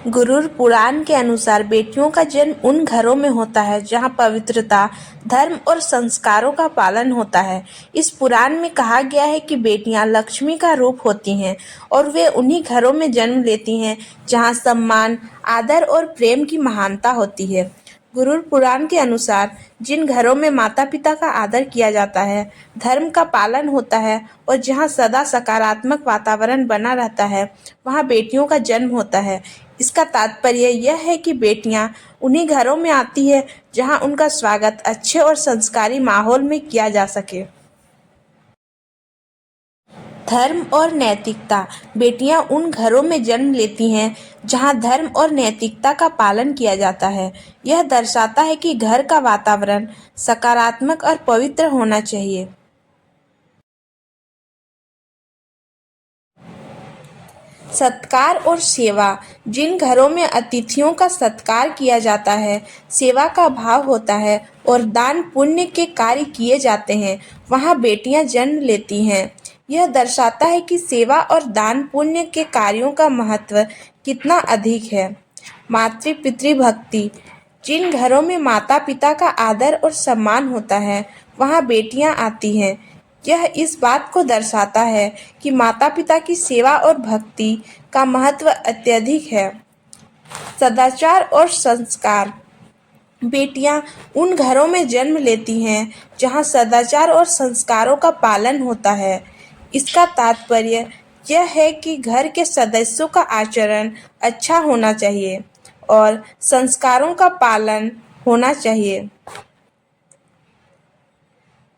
गुरुर पुराण के अनुसार बेटियों का जन्म उन घरों में होता है जहां पवित्रता, धर्म और संस्कारों का पालन होता है। इस पुराण में कहा गया है कि बेटियां लक्ष्मी का रूप होती हैं और वे उन्हीं घरों में जन्म लेती हैं जहां सम्मान, आदर और प्रेम की महानता होती है। गुरुर पुराण के अनुसार जिन घरों में माता पिता का आदर किया जाता है, धर्म का पालन होता है और जहां सदा सकारात्मक वातावरण बना रहता है, वहां बेटियों का जन्म होता है। इसका तात्पर्य यह है कि बेटियां उन्हीं घरों में आती है जहां उनका स्वागत अच्छे और संस्कारी माहौल में किया जा सके। धर्म और नैतिकता। बेटियां उन घरों में जन्म लेती हैं जहां धर्म और नैतिकता का पालन किया जाता है। यह दर्शाता है कि घर का वातावरण सकारात्मक और पवित्र होना चाहिए। सत्कार और सेवा। जिन घरों में अतिथियों का सत्कार किया जाता है, सेवा का भाव होता है और दान पुण्य के कार्य किए जाते हैं, वहां बेटियां जन्म लेती हैं। यह दर्शाता है कि सेवा और दान पुण्य के कार्यों का महत्व कितना अधिक है। मातृ पितृ भक्ति। जिन घरों में माता पिता का आदर और सम्मान होता है, वहां बेटियां आती हैं। यह इस बात को दर्शाता है कि माता पिता की सेवा और भक्ति का महत्व अत्यधिक है। सदाचार और संस्कार। बेटियां उन घरों में जन्म लेती हैं जहां सदाचार और संस्कारों का पालन होता है। इसका तात्पर्य यह है कि घर के सदस्यों का आचरण अच्छा होना चाहिए और संस्कारों का पालन होना चाहिए।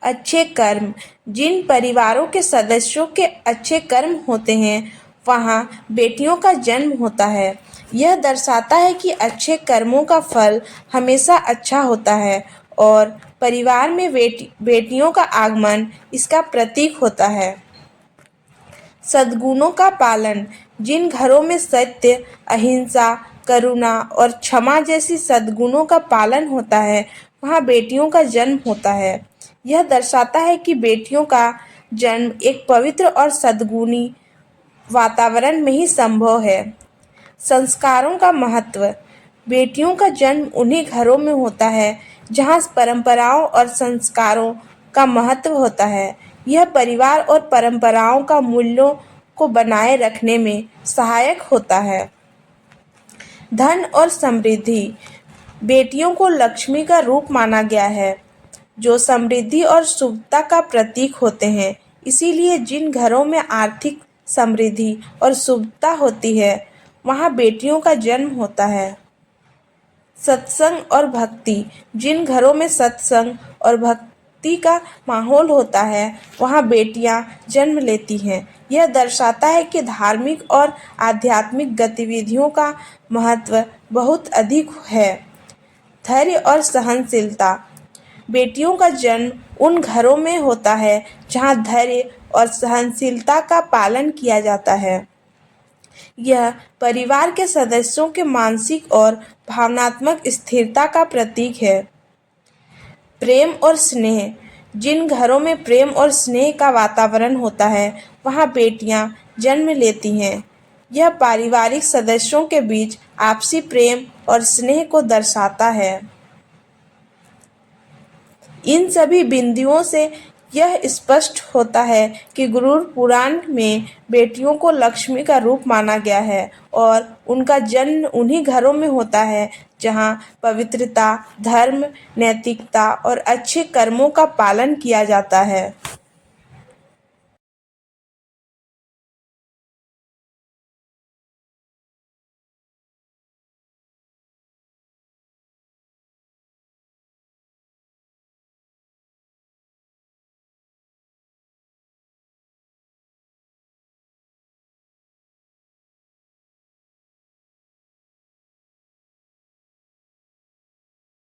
अच्छे कर्म। जिन परिवारों के सदस्यों के अच्छे कर्म होते हैं, वहाँ बेटियों का जन्म होता है। यह दर्शाता है कि अच्छे कर्मों का फल हमेशा अच्छा होता है और परिवार में बेटियों का आगमन इसका प्रतीक होता है। सद्गुणों का पालन। जिन घरों में सत्य, अहिंसा, करुणा और क्षमा जैसी सद्गुणों का पालन होता है, वहाँ बेटियों का जन्म होता है। यह दर्शाता है कि बेटियों का जन्म एक पवित्र और सद्गुणी वातावरण में ही संभव है। संस्कारों का महत्व। बेटियों का जन्म उन्हीं घरों में होता है जहाँ परंपराओं और संस्कारों का महत्व होता है। यह परिवार और परंपराओं का मूल्यों को बनाए रखने में सहायक होता है। धन और समृद्धि। बेटियों को लक्ष्मी का रूप माना गया है, जो समृद्धि और शुभता का प्रतीक होते हैं। इसीलिए जिन घरों में आर्थिक समृद्धि और शुभता होती है, वहाँ बेटियों का जन्म होता है। सत्संग और भक्ति। जिन घरों में सत्संग और भक्ति का माहौल होता है, वहाँ बेटियां जन्म लेती हैं। यह दर्शाता है कि धार्मिक और आध्यात्मिक गतिविधियों का महत्व बहुत अधिक है। धैर्य और सहनशीलता। बेटियों का जन्म उन घरों में होता है जहाँ धैर्य और सहनशीलता का पालन किया जाता है। यह परिवार के सदस्यों के मानसिक और भावनात्मक स्थिरता का प्रतीक है। प्रेम और स्नेह। जिन घरों में प्रेम और स्नेह का वातावरण होता है, वहाँ बेटियां जन्म लेती हैं। यह पारिवारिक सदस्यों के बीच आपसी प्रेम और स्नेह को दर्शाता है। इन सभी बिंदुओं से यह स्पष्ट होता है कि गरुड़ पुराण में बेटियों को लक्ष्मी का रूप माना गया है और उनका जन्म उन्हीं घरों में होता है जहाँ पवित्रता, धर्म, नैतिकता और अच्छे कर्मों का पालन किया जाता है।